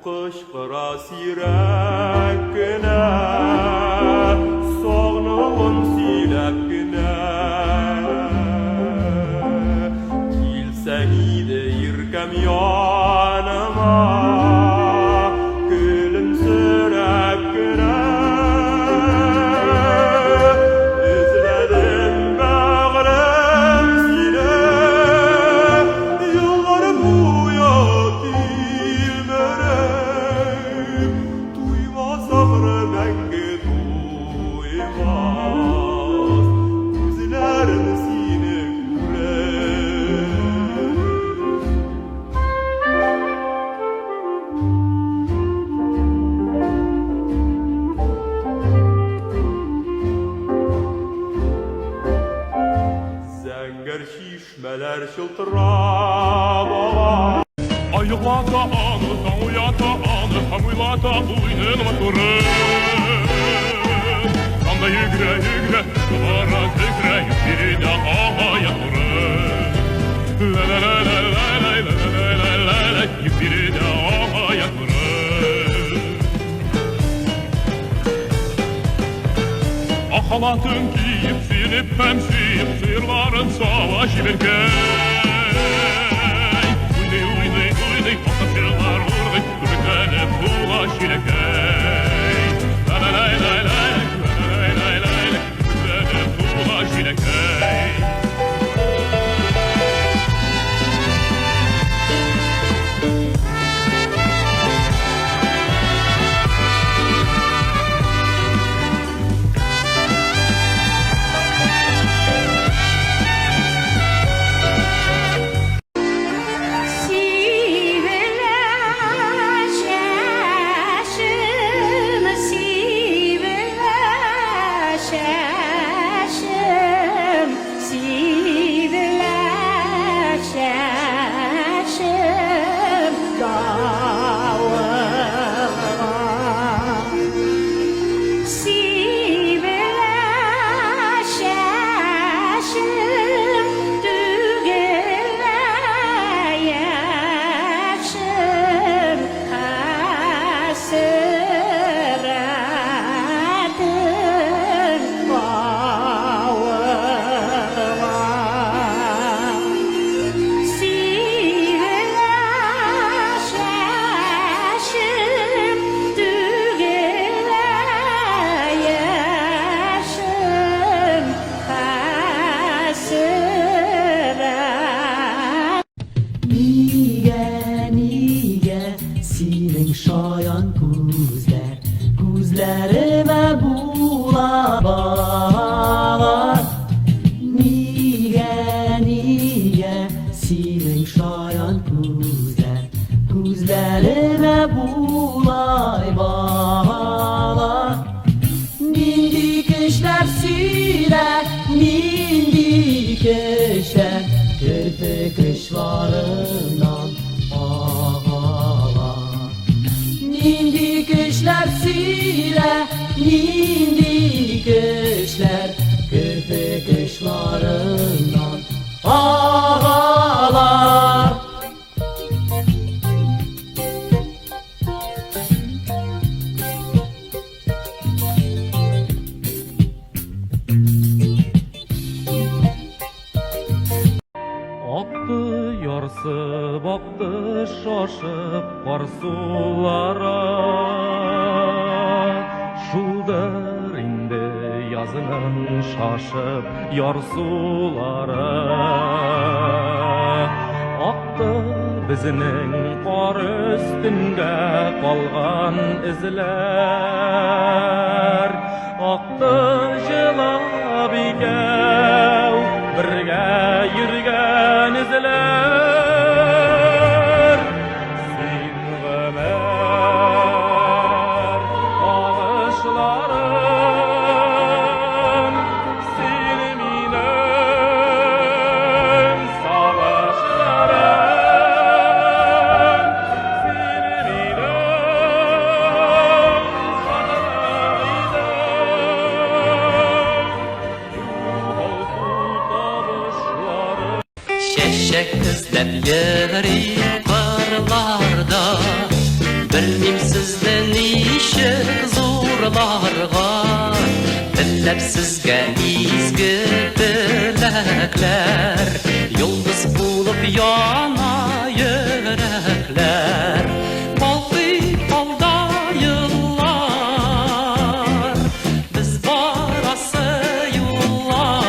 Kışkıra sirek güne, soğnuğun silep güne. Kilsen iyide yirkem yanıma, gülümsürep güne. Üzledim bağrım sile, yollarım uyat ilmerem. Duymaz ağrı menge duymaz, gözlerim sine güler. Zenger şişmeler şıltırab ağa. Ayıqlata anı, uyata anı, hamıylata uyunun motoru. Kanda yigre, kıvara tigre, biri de ağaya kuru. La la la la la la la la la la la, biri de ağaya kuru. Akalatın giyip, sinip pemsiyip, sıyırların savaş verken. Atışırlar vurdu, kürklenip bulaş ilekey. La la la la la, la la la la la, kürklenip bulaş ilekey. Senin şayan gözler, gözlerime bulalar. Niye senin şayan gözler, gözlerime bulaylar. Nindi kışlar siler, nindi kışlar, kırpı kışlarından nindi kışlar sile, nindi kışlar, kırpı kışlarından ağalar. Aktı yarsıp, aktı şaşıp kar sulara. Şudur indi yazının şaşıp yar sulara. Aktı bizning qor üstünde kalgan izler. Aktı jilab ikev birge yürgen izler. Sin gımer ağışlarım, sin minem savaşlarım, sin minem savaşlarım. nurlarga Dillep sizge izgi dilekler Yıldız bulup yana yürekler Balkı alda yıllar Biz barası yollar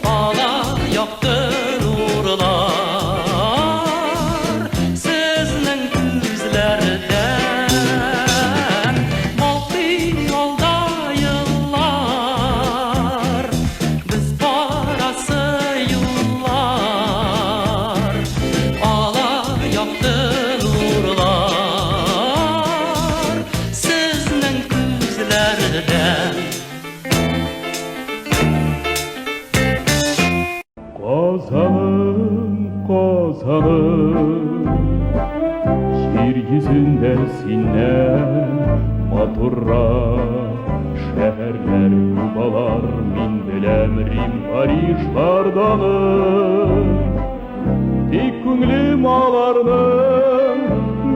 Ala yaktı nurlar Sizin gözlerden Balkı alda yıllar Biz barası yollar Ala yaktı nurlar Sizin gözlerden Kozanım, kozanım Şiir yüzünden sinen maturra Şehirler, yuvalar, min bilem Rim, Parijlardanım Tek көңлем аларның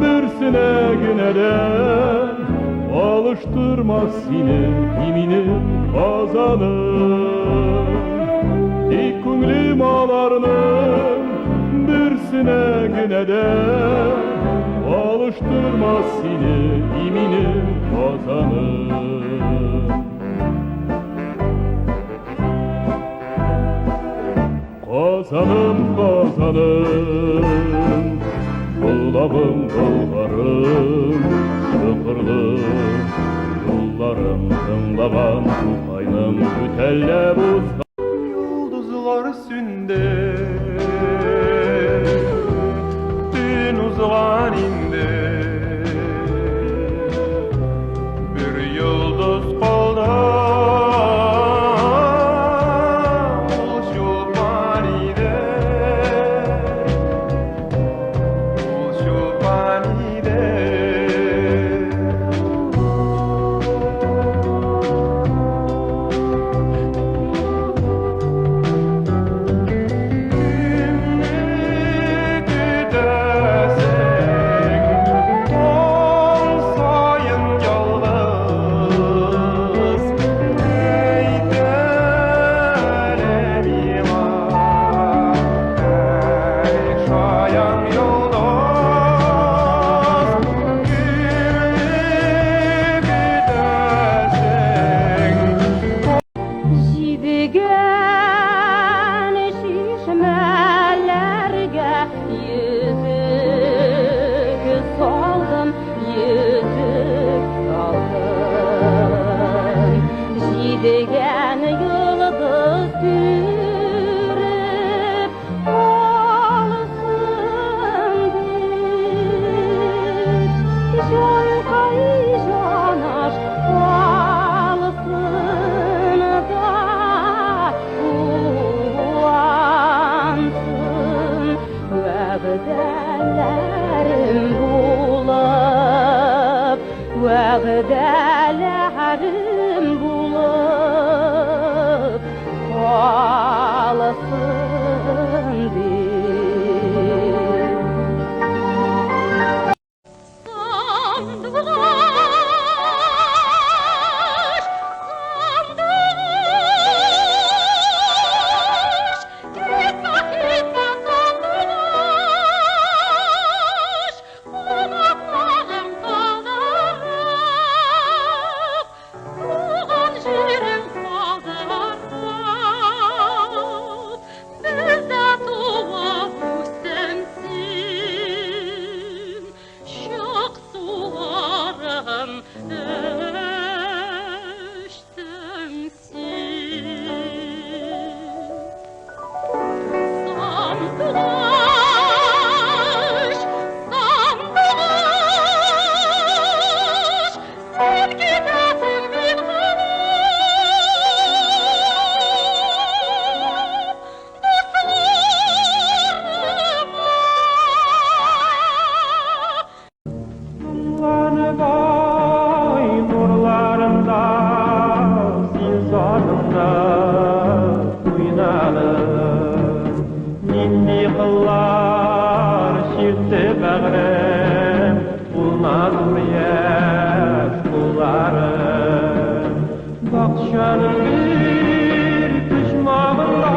Берсіне генәден Алыштырмас сине, имине казаным Tek көңлем аларның Берсіне генәден Алыштырмас сине, имине казаным Kazanım, kazanım Bulağım, bulgarım Şıkırlı yollarım Tınlagan Tukaynım Bütellep uzgan Yıldızlar sünde Dün uzgan indi Bir yıldız kaldı Ol şubanide Ol şubanide Jidigen şişmelerge yüzük saldım, yüzük saldım. Jidigen yıldız sürüp alsın bir Şarkay janaş alsın da uyansın Vəğdələrim bulub Vəğdələrim bulub Qalsın bir Sandılaş, sandılaş Gitme, gitme sandılaş Kulaklarım kalır Soğan jerim kaldır Bizde tuva bu sensin Şak sularım eştemsin Sandılaş, sandılaş Sen gidesin bin Vay nurlarında Silsarında Uynalım Nindi kıllar Şirti bəğrem Buna dur yes Paşanın bir kışmağında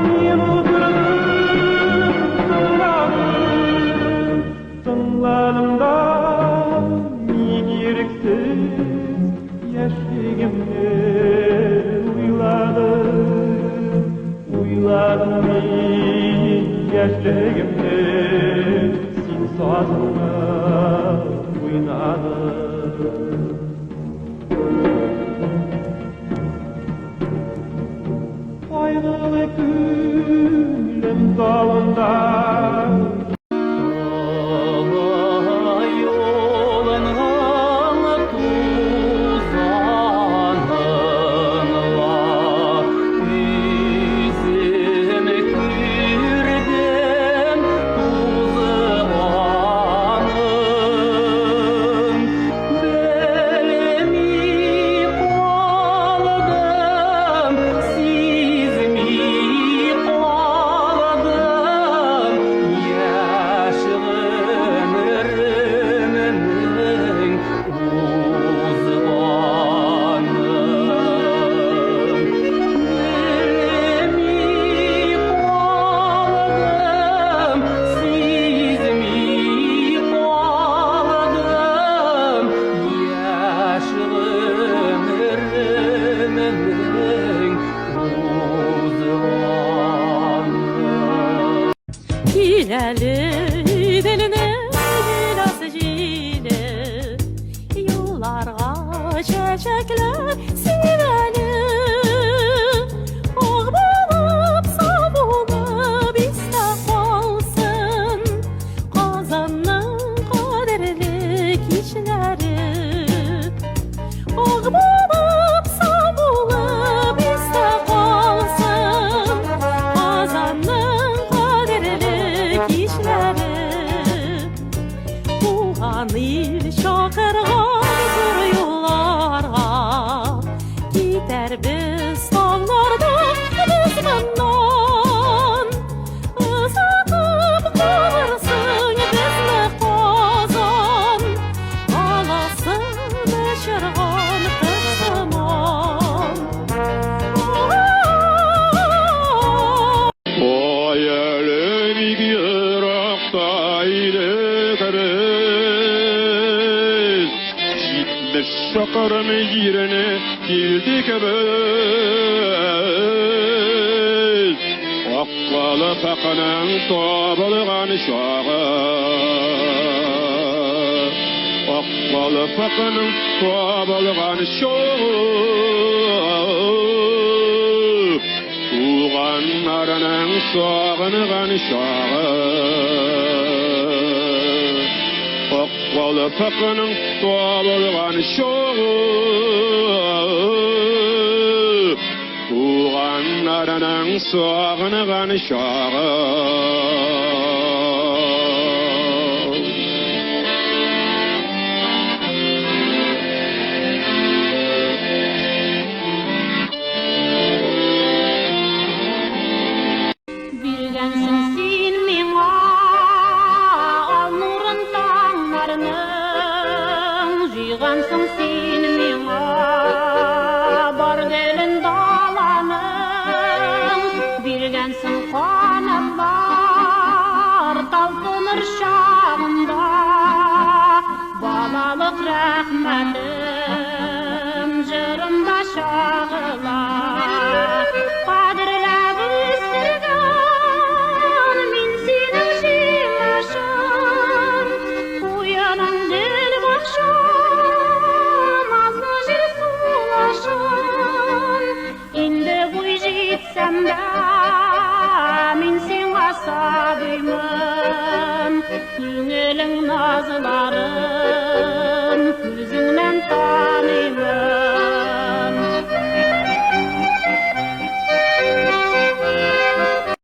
men oturup tınladım da men gereksiz yaşligimni uyladım men yaşligimni sen sazımda oynadım. Ayrılı gülüm dalında yoluna tuzanınla yüzüme kürdim tuzlanım belimi kaldım sizmi kaldım yaşlanırımın uzmanım belimi kaldım sizmi kaldım yaşlanırımın uzmanım. Hileli beline gilasıcıyla yollarga çiçekler siveli Ah bulup sağ bulup iste kalsın Kazanın kaderlik işleri Ah bulup sağ bulup iste kalsın Kazanın kaderlik işleri Tuğan il şakırgan yollarga Gider biz dağlarda bizmandan Izatıp kalırsın bizni kazan Alasın ışırgan kış zaman O yerli bir aktaydı kırız Gitmiş şakarın yerine girdik biz Akkalı fakının tabalgan şağı Akkalı fakının tabalgan şağı Tuğanlarının sağınıgan şağı Akbalı fakının tabalgan şağı Tuğanlarının sağınıgan şağı Bilgensin sen miňa al nurun taňlarynyň Jyýgansın sen miňa bar gelin dalanyň Bilgensin kanatlar talpynır şagynda Balalyk rahmetim jyrymda şagylar Kadirläp üstürgen min seniň şeýleşim Uyanan dil bakşam azly jir sulaşım Indi buý jitsem-de min seňa sadyymyn Ýüňeliň nazlarym gözüňden tanyymyn